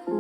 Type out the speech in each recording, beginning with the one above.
Hello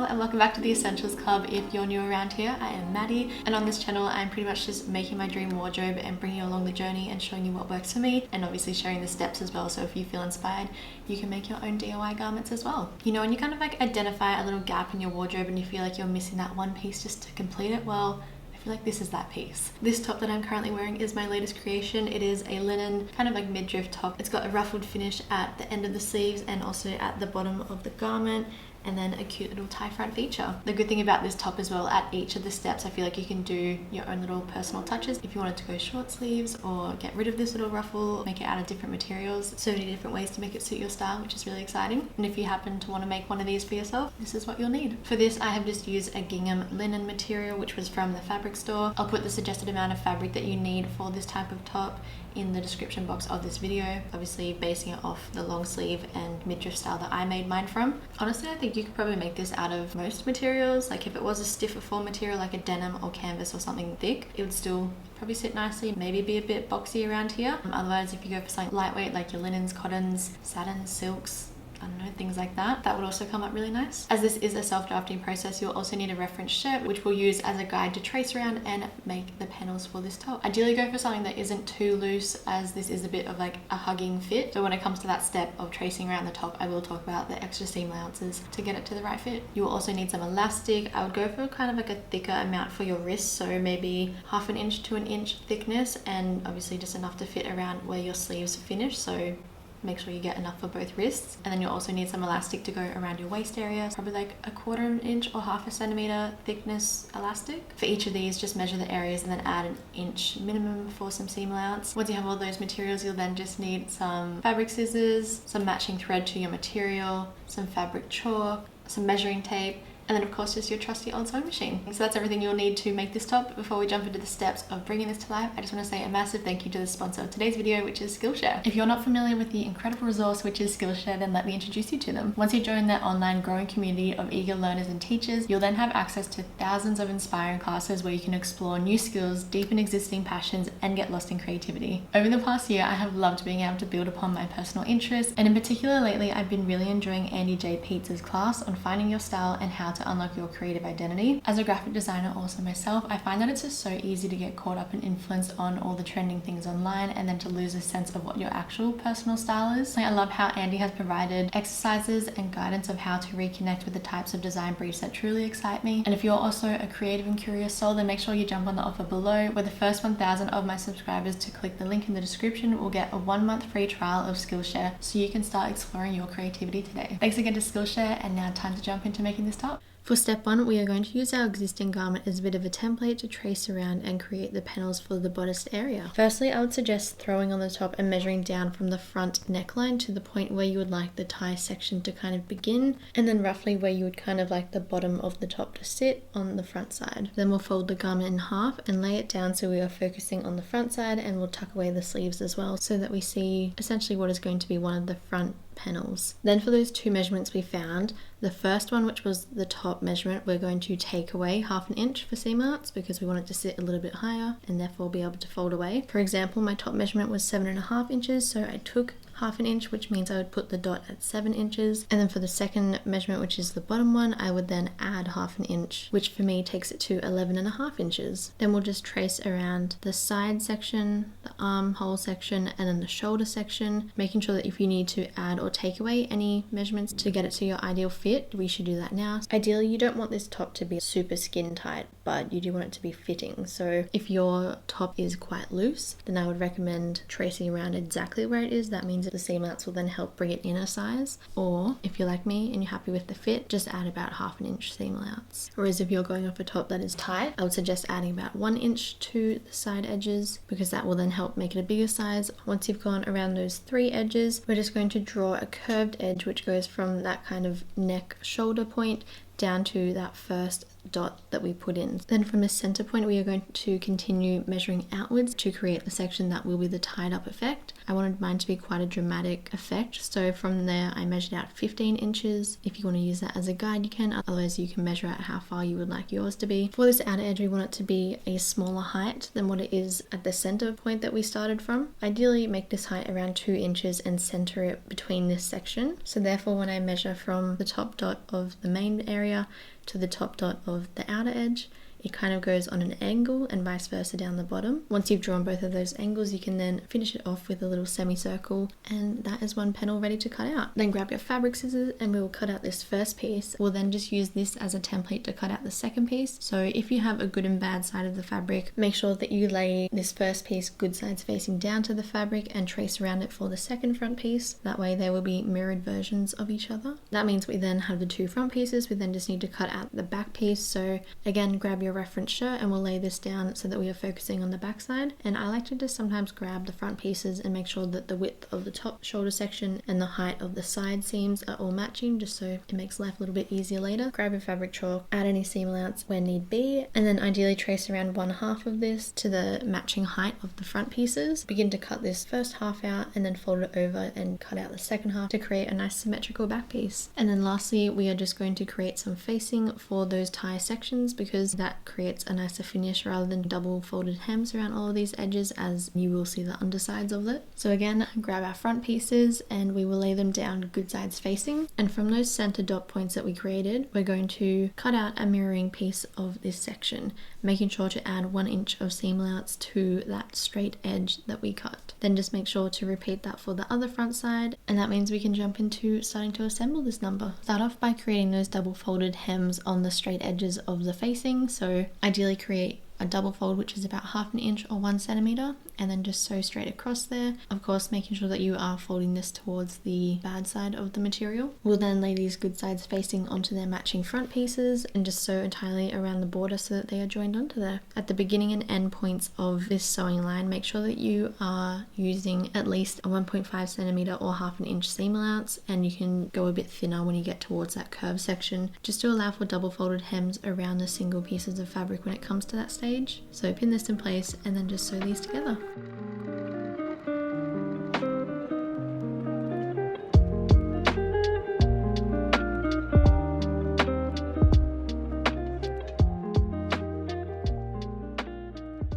and welcome back to the Essentials Club. If you're new around here, I am Maddie, and on this channel I'm pretty much just making my dream wardrobe and bringing you along the journey and showing you what works for me, and obviously sharing the steps as well, so if you feel inspired you can make your own DIY garments as well. You know, when you kind of like identify a little gap in your wardrobe and you feel like you're missing that one piece just to complete it, well, I feel like this is that piece. This top that I'm currently wearing is my latest creation. It is a linen kind of like midriff top. It's got a ruffled finish at the end of the sleeves and also at the bottom of the garment, and then a cute little tie front feature. The good thing about this top as well, at each of the steps I feel like you can do your own little personal touches. If you wanted to go short sleeves or get rid of this little ruffle, make it out of different materials, so many different ways to make it suit your style, which is really exciting. And if you happen to want to make one of these for yourself, this is what you'll need. For this I have just used a gingham linen material, which was from the fabric store. I'll put the suggested amount of fabric that you need for this type of top in the description box of this video, obviously basing it off the long sleeve and midriff style that I made mine from. Honestly, I think you could probably make this out of most materials. Like if it was a stiffer form material like a denim or canvas or something thick, it would still probably sit nicely, maybe be a bit boxy around here. Otherwise, if you go for something lightweight like your linens, cottons, satins, silks, I don't know, things like that, that would also come up really nice. As this is a self-drafting process, you'll also need a reference shirt, which we'll use as a guide to trace around and make the panels for this top. Ideally go for something that isn't too loose, as this is a bit of like a hugging fit. So when it comes to that step of tracing around the top, I will talk about the extra seam allowances to get it to the right fit. You will also need some elastic. I would go for kind of like a thicker amount for your wrists, so maybe 1/2 inch to 1 inch thickness, and obviously just enough to fit around where your sleeves finish, so make sure you get enough for both wrists. And then you'll also need some elastic to go around your waist area, probably like 1/4 inch or 1/2 centimeter thickness elastic. For each of these, just measure the areas and then add 1 inch minimum for some seam allowance. Once you have all those materials, you'll then just need some fabric scissors, some matching thread to your material, some fabric chalk, some measuring tape, and then of course just your trusty old sewing machine. So that's everything you'll need to make this top. Before we jump into the steps of bringing this to life, I just want to say a massive thank you to the sponsor of today's video, which is Skillshare. If you're not familiar with the incredible resource which is Skillshare, then let me introduce you to them. Once you join their online growing community of eager learners and teachers, you'll then have access to thousands of inspiring classes where you can explore new skills, deepen existing passions, and get lost in creativity. Over the past year, I have loved being able to build upon my personal interests, and in particular lately, I've been really enjoying Andy J. Pete's class on finding your style and how to unlock your creative identity. As a graphic designer also myself, I find that it's just so easy to get caught up and influenced on all the trending things online, and then to lose a sense of what your actual personal style is. Like, I love how Andy has provided exercises and guidance of how to reconnect with the types of design briefs that truly excite me. And if you're also a creative and curious soul, then make sure you jump on the offer below, where the first 1,000 of my subscribers to click the link in the description will get a 1-month free trial of Skillshare, so you can start exploring your creativity today. Thanks again to Skillshare, and now time to jump into making this top. For step 1, we are going to use our existing garment as a bit of a template to trace around and create the panels for the bodice area. Firstly, I would suggest throwing on the top and measuring down from the front neckline to the point where you would like the tie section to kind of begin, and then roughly where you would kind of like the bottom of the top to sit on the front side. Then we'll fold the garment in half and lay it down so we are focusing on the front side, and we'll tuck away the sleeves as well so that we see essentially what is going to be one of the front panels. Then for those 2 measurements we found, the first one, which was the top measurement, we're going to take away 1/2 inch for seam allowance because we want it to sit a little bit higher and therefore be able to fold away. For example, my top measurement was 7.5 inches, so I took 1/2 inch, which means I would put the dot at 7 inches. And then for the second measurement, which is the bottom one, I would then add 1/2 inch, which for me takes it to 11.5 inches. Then we'll just trace around the side section, the armhole section, and then the shoulder section, making sure that if you need to add or take away any measurements to get it to your ideal fit, we should do that now. Ideally, you don't want this top to be super skin tight, but you do want it to be fitting. So if your top is quite loose, then I would recommend tracing around exactly where it is. That means the seam allowance will then help bring it in a size. Or if you're like me and you're happy with the fit, just add about 1/2 inch seam allowance. Whereas if you're going off a top that is tight, I would suggest adding about 1 inch to the side edges, because that will then help make it a bigger size. Once you've gone around those 3 edges, we're just going to draw a curved edge which goes from that kind of neck shoulder point down to that first dot that we put in. Then from the center point, we are going to continue measuring outwards to create the section that will be the tied up effect. I wanted mine to be quite a dramatic effect, so from there I measured out 15 inches. If you want to use that as a guide, you can, otherwise you can measure out how far you would like yours to be. For this outer edge, we want it to be a smaller height than what it is at the center point that we started from. Ideally make this height around 2 inches and center it between this section. So therefore when I measure from the top dot of the main area to the top dot of the outer edge, it kind of goes on an angle and vice versa down the bottom. Once you've drawn both of those angles, you can then finish it off with a little semicircle, and that is one panel ready to cut out. Then grab your fabric scissors and we will cut out this first piece. We'll then just use this as a template to cut out the second piece. So if you have a good and bad side of the fabric, make sure that you lay this first piece good sides facing down to the fabric and trace around it for the second front piece. That way they will be mirrored versions of each other. That means we then have the two front pieces. We then just need to cut out the back piece. So again, grab your reference shirt and we'll lay this down so that we are focusing on the back side. And I like to just sometimes grab the front pieces and make sure that the width of the top shoulder section and the height of the side seams are all matching, just so it makes life a little bit easier later. Grab your fabric chalk, add any seam allowance where need be, and then ideally trace around one half of this to the matching height of the front pieces. Begin to cut this first half out and then fold it over and cut out the second half to create a nice symmetrical back piece. And then lastly, we are just going to create some facing for those tie sections, because that creates a nicer finish rather than double folded hems around all of these edges, as you will see the undersides of it. So again, grab our front pieces and we will lay them down good sides facing, and from those center dot points that we created, we're going to cut out a mirroring piece of this section, making sure to add 1 inch of seam allowance to that straight edge that we cut. Then just make sure to repeat that for the other front side, and that means we can jump into starting to assemble this number. Start off by creating those double folded hems on the straight edges of the facing. So ideally create a double fold, which is about 1/2 inch or 1 centimeter, and then just sew straight across there. Of course, making sure that you are folding this towards the bad side of the material. We'll then lay these good sides facing onto their matching front pieces and just sew entirely around the border so that they are joined onto there. At the beginning and end points of this sewing line, make sure that you are using at least a 1.5 centimeter or 1/2 inch seam allowance, and you can go a bit thinner when you get towards that curved section, just to allow for double folded hems around the single pieces of fabric when it comes to that stage. So pin this in place and then just sew these together.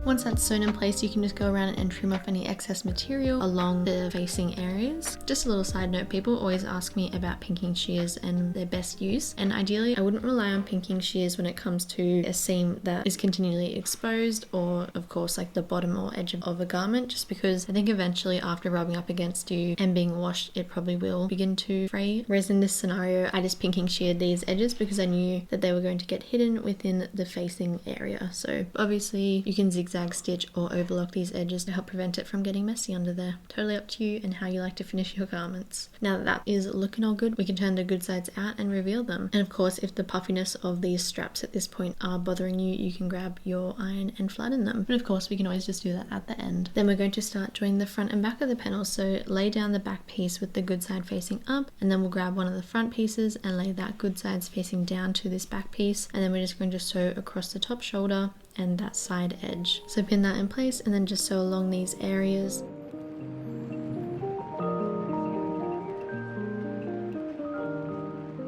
Once that's sewn in place, you can just go around and trim off any excess material along the facing areas. Just a little side note, people always ask me about pinking shears and their best use, and ideally I wouldn't rely on pinking shears when it comes to a seam that is continually exposed, or of course like the bottom or edge of a garment, just because I think eventually after rubbing up against you and being washed, it probably will begin to fray. Whereas in this scenario, I just pinking sheared these edges because I knew that they were going to get hidden within the facing area. So obviously you can zigzag stitch or overlock these edges to help prevent it from getting messy under there. Totally up to you and how you like to finish your garments. Now that that is looking all good, we can turn the good sides out and reveal them. And of course, if the puffiness of these straps at this point are bothering you, you can grab your iron and flatten them. But of course, we can always just do that at the end. Then we're going to start joining the front and back of the panel. So lay down the back piece with the good side facing up, and then we'll grab one of the front pieces and lay that good sides facing down to this back piece, and then we're just going to sew across the top shoulder and that side edge. So pin that in place and then just sew along these areas.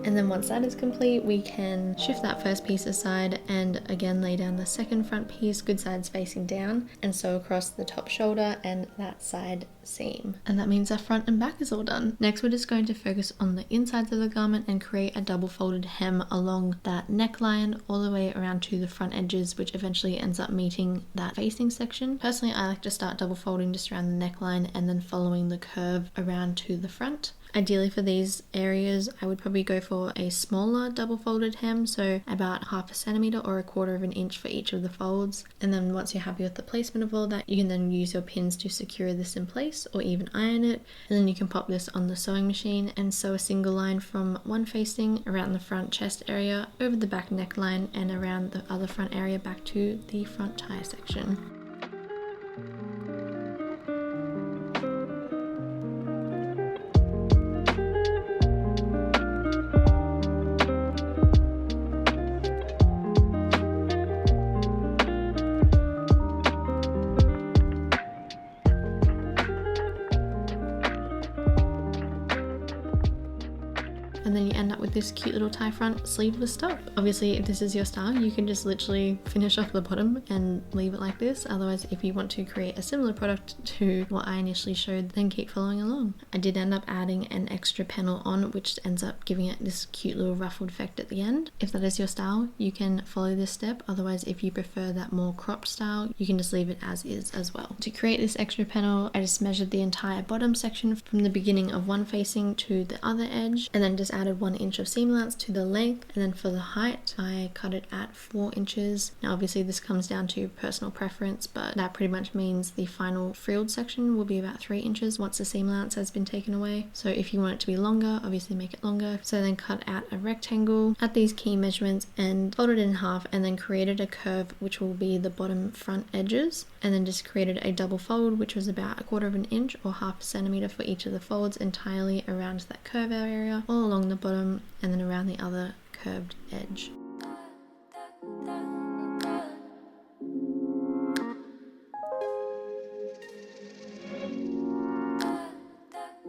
And then once that is complete, we can shift that first piece aside and again lay down the second front piece, good sides facing down, and sew across the top shoulder and that side seam. And that means our front and back is all done. Next, we're just going to focus on the insides of the garment and create a double folded hem along that neckline all the way around to the front edges, which eventually ends up meeting that facing section. Personally, I like to start double folding just around the neckline and then following the curve around to the front. Ideally for these areas, I would probably go for a smaller double folded hem, so about 1/2 centimeter or 1/4 inch for each of the folds. And then once you're happy with the placement of all that, you can then use your pins to secure this in place or even iron it. And then you can pop this on the sewing machine and sew a single line from one facing around the front chest area, over the back neckline, and around the other front area back to the front tie section. and then you end up with this cute little tie front sleeveless top. Obviously, if this is your style, you can just literally finish off the bottom and leave it like this. Otherwise, if you want to create a similar product to what I initially showed, then keep following along. I did end up adding an extra panel on, which ends up giving it this cute little ruffled effect at the end. If that is your style, you can follow this step. Otherwise, if you prefer that more cropped style, you can just leave it as is as well. To create this extra panel, I just measured the entire bottom section from the beginning of one facing to the other edge, and then just added 1 inch of seam allowance to the length. And then for the height, I cut it at 4 inches. Now obviously this comes down to personal preference, but that pretty much means the final frilled section will be about 3 inches once the seam allowance has been taken away. So if you want it to be longer, obviously make it longer. So then cut out a rectangle at these key measurements and folded it in half, and then created a curve which will be the bottom front edges, and then just created a double fold which was about 1/4 of an inch or 1/2 centimeter for each of the folds entirely around that curve area, all along the bottom and then around the other curved edge.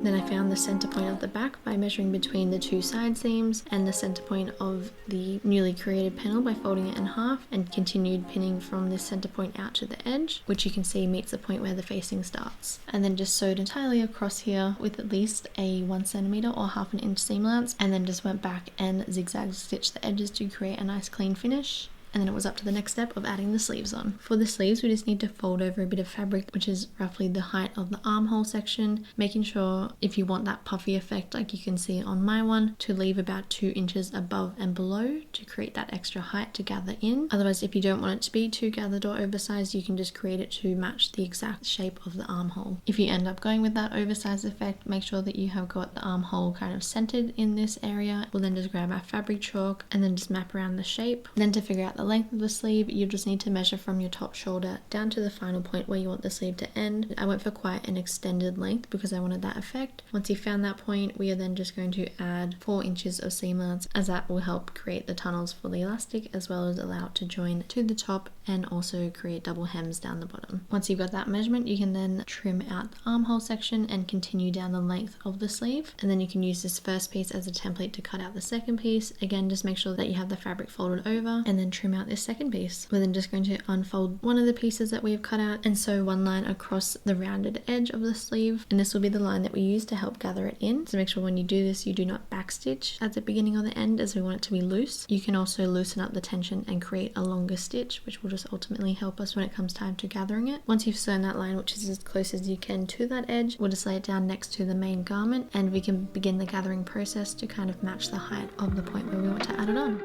Then I found the center point of the back by measuring between the 2 side seams and the center point of the newly created panel by folding it in half, and continued pinning from this center point out to the edge, which you can see meets the point where the facing starts. And then just sewed entirely across here with at least a 1 centimeter or 1/2 inch seam allowance, and then just went back and zigzag stitched the edges to create a nice clean finish. And then it was up to the next step of adding the sleeves on. For the sleeves, we just need to fold over a bit of fabric, which is roughly the height of the armhole section, making sure if you want that puffy effect like you can see on my one, to leave about 2 inches above and below to create that extra height to gather in. Otherwise, if you don't want it to be too gathered or oversized, you can just create it to match the exact shape of the armhole. If you end up going with that oversized effect, make sure that you have got the armhole kind of centered in this area. We'll then just grab our fabric chalk and then just map around the shape. Then to figure out the length of the sleeve, you just need to measure from your top shoulder down to the final point where you want the sleeve to end. I went for quite an extended length because I wanted that effect. Once you found that point, we are then just going to add 4 inches of seam allowance, as that will help create the tunnels for the elastic, as well as allow it to join to the top and also create double hems down the bottom. Once you've got that measurement, you can then trim out the armhole section and continue down the length of the sleeve, and then you can use this first piece as a template to cut out the second piece. Again, just make sure that you have the fabric folded over, and then trim out this second piece. We're then just going to unfold one of the pieces that we've cut out and sew one line across the rounded edge of the sleeve, and this will be the line that we use to help gather it in. So make sure when you do this, you do not backstitch at the beginning or the end, as we want it to be loose. You can also loosen up the tension and create a longer stitch, which will just ultimately help us when it comes time to gathering it. Once you've sewn that line, which is as close as you can to that edge, we'll just lay it down next to the main garment, and we can begin the gathering process to kind of match the height of the point where we want to add it on.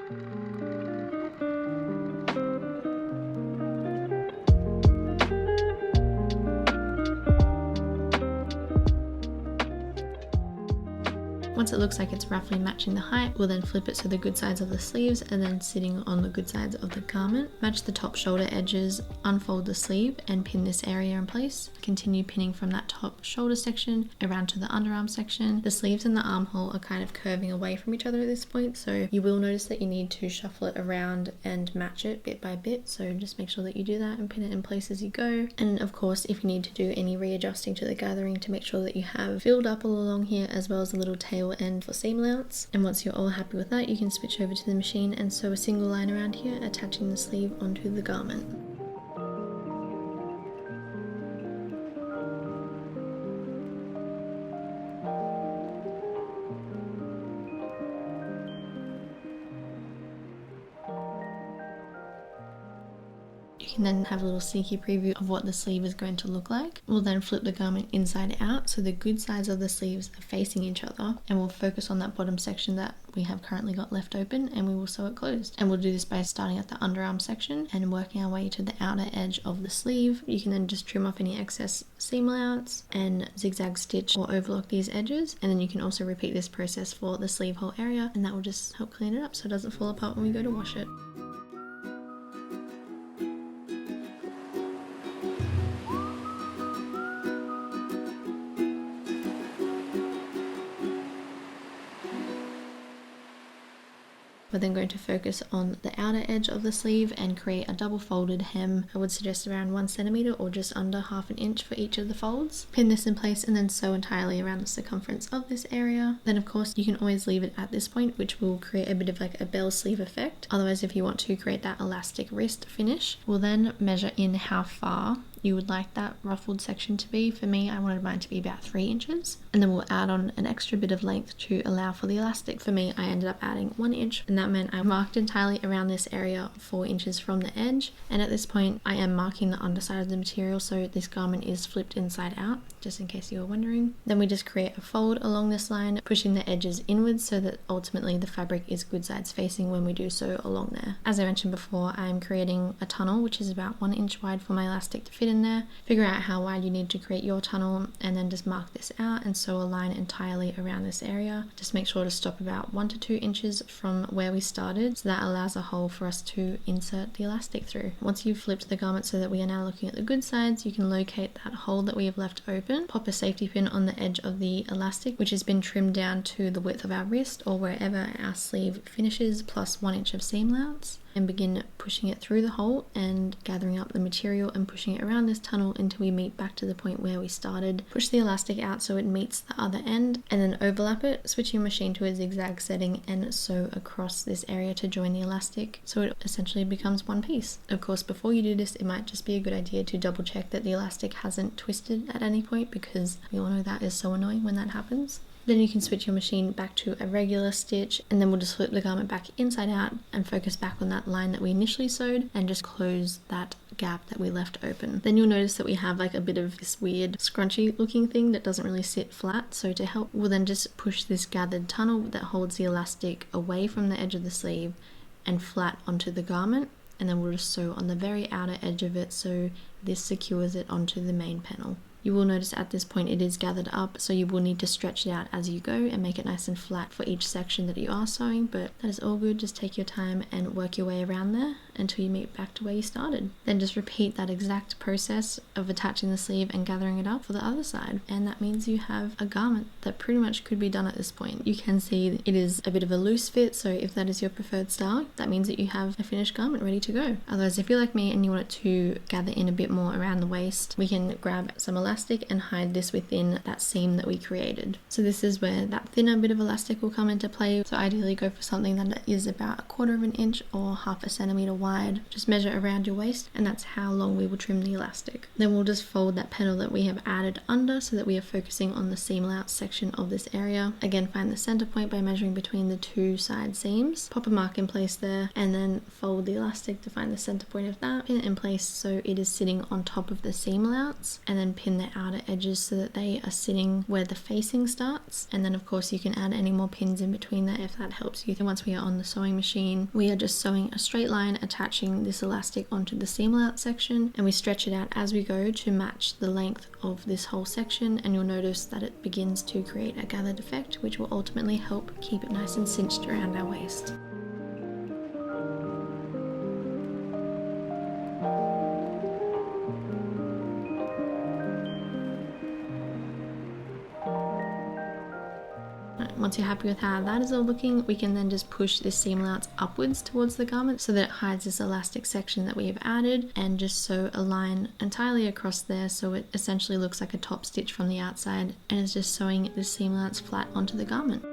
Once it looks like it's roughly matching the height, we'll then flip it to the good sides of the sleeves and then sitting on the good sides of the garment. Match the top shoulder edges, unfold the sleeve and pin this area in place. Continue pinning from that top shoulder section around to the underarm section. The sleeves and the armhole are kind of curving away from each other at this point, so you will notice that you need to shuffle it around and match it bit by bit, so just make sure that you do that and pin it in place as you go. And of course, if you need to do any readjusting to the gathering, to make sure that you have filled up all along here, as well as a little tail end for seam allowance. And once you're all happy with that, you can switch over to the machine and sew a single line around here, attaching the sleeve onto the garment. You can then have a little sneaky preview of what the sleeve is going to look like. We'll then flip the garment inside out so the good sides of the sleeves are facing each other, and we'll focus on that bottom section that we have currently got left open, and we will sew it closed. And we'll do this by starting at the underarm section and working our way to the outer edge of the sleeve. You can then just trim off any excess seam allowance and zigzag stitch or overlock these edges, and then you can also repeat this process for the sleeve hole area, and that will just help clean it up so it doesn't fall apart when we go to wash it. We're then going to focus on the outer edge of the sleeve and create a double folded hem. I would suggest around 1 centimeter or just under 1/2 inch for each of the folds. Pin this in place and then sew entirely around the circumference of this area. Then of course you can always leave it at this point, which will create a bit of like a bell sleeve effect. Otherwise, if you want to create that elastic wrist finish, we'll then measure in how far you would like that ruffled section to be. For me, I wanted mine to be about 3 inches, and then we'll add on an extra bit of length to allow for the elastic. For me, I ended up adding 1 inch, and that meant I marked entirely around this area 4 inches from the edge. And at this point I am marking the underside of the material, so this garment is flipped inside out, just in case you were wondering. Then we just create a fold along this line, pushing the edges inwards so that ultimately the fabric is good sides facing when we do so along there. As I mentioned before, I'm creating a tunnel which is about 1 inch wide for my elastic to fit in there. Figure out how wide you need to create your tunnel and then just mark this out and sew a line entirely around this area. Just make sure to stop about 1 to 2 inches from where we started, so that allows a hole for us to insert the elastic through. Once you've flipped the garment so that we are now looking at the good sides, you can locate that hole that we have left open, pop a safety pin on the edge of the elastic, which has been trimmed down to the width of our wrist or wherever our sleeve finishes, plus 1 inch of seam allowance, and begin pushing it through the hole and gathering up the material and pushing it around this tunnel until we meet back to the point where we started. Push the elastic out so it meets the other end and then overlap it, switch your machine to a zigzag setting and sew across this area to join the elastic so it essentially becomes one piece. Of course, before you do this, it might just be a good idea to double check that the elastic hasn't twisted at any point, because we all know that is so annoying when that happens. Then you can switch your machine back to a regular stitch, and then we'll just flip the garment back inside out and focus back on that line that we initially sewed and just close that gap that we left open. Then you'll notice that we have like a bit of this weird scrunchy looking thing that doesn't really sit flat. So to help, we'll then just push this gathered tunnel that holds the elastic away from the edge of the sleeve and flat onto the garment, and then we'll just sew on the very outer edge of it so this secures it onto the main panel. You will notice at this point it is gathered up, so you will need to stretch it out as you go and make it nice and flat for each section that you are sewing, but that is all good. Just take your time and work your way around there until you meet back to where you started. Then just repeat that exact process of attaching the sleeve and gathering it up for the other side, and that means you have a garment that pretty much could be done at this point. You can see it is a bit of a loose fit, so if that is your preferred style, that means that you have a finished garment ready to go. Otherwise, if you're like me and you want it to gather in a bit more around the waist, we can grab some elastic and hide this within that seam that we created. So this is where that thinner bit of elastic will come into play. So ideally go for something that is about 1/4 inch or 1/2 centimeter wide. Just measure around your waist, and that's how long we will trim the elastic. Then we'll just fold that panel that we have added under so that we are focusing on the seam layout section of this area. Again, find the center point by measuring between the 2 side seams, pop a mark in place there, and then fold the elastic to find the center point of that, pin it in place so it is sitting on top of the seam layouts, and then pin the outer edges so that they are sitting where the facing starts. And then of course you can add any more pins in between there if that helps you. And once we are on the sewing machine, we are just sewing a straight line, attaching this elastic onto the seam layout section, and we stretch it out as we go to match the length of this whole section, and you'll notice that it begins to create a gathered effect, which will ultimately help keep it nice and cinched around our waist. Once you're happy with how that is all looking, we can then just push this seam layouts upwards towards the garment so that it hides this elastic section that we have added, and just sew a line entirely across there so it essentially looks like a top stitch from the outside, and it's just sewing the seam layouts flat onto the garment.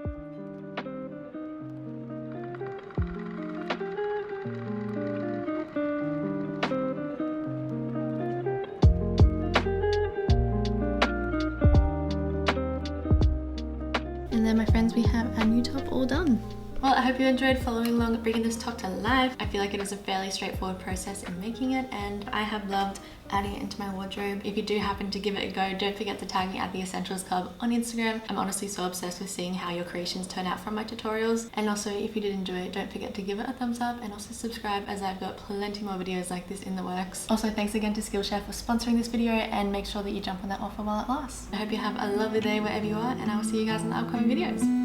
And then my friends, we have our new top all done. Well, I hope you enjoyed following along bringing this top to life. I feel like it is a fairly straightforward process in making it, and I have loved adding it into my wardrobe. If you do happen to give it a go, don't forget to tag me at the Essentials Club on Instagram. I'm honestly so obsessed with seeing how your creations turn out from my tutorials. And also, if you did enjoy it, don't forget to give it a thumbs up and also subscribe, as I've got plenty more videos like this in the works. Also, thanks again to Skillshare for sponsoring this video, and make sure that you jump on that offer while it lasts. I hope you have a lovely day wherever you are, and I will see you guys in the upcoming videos.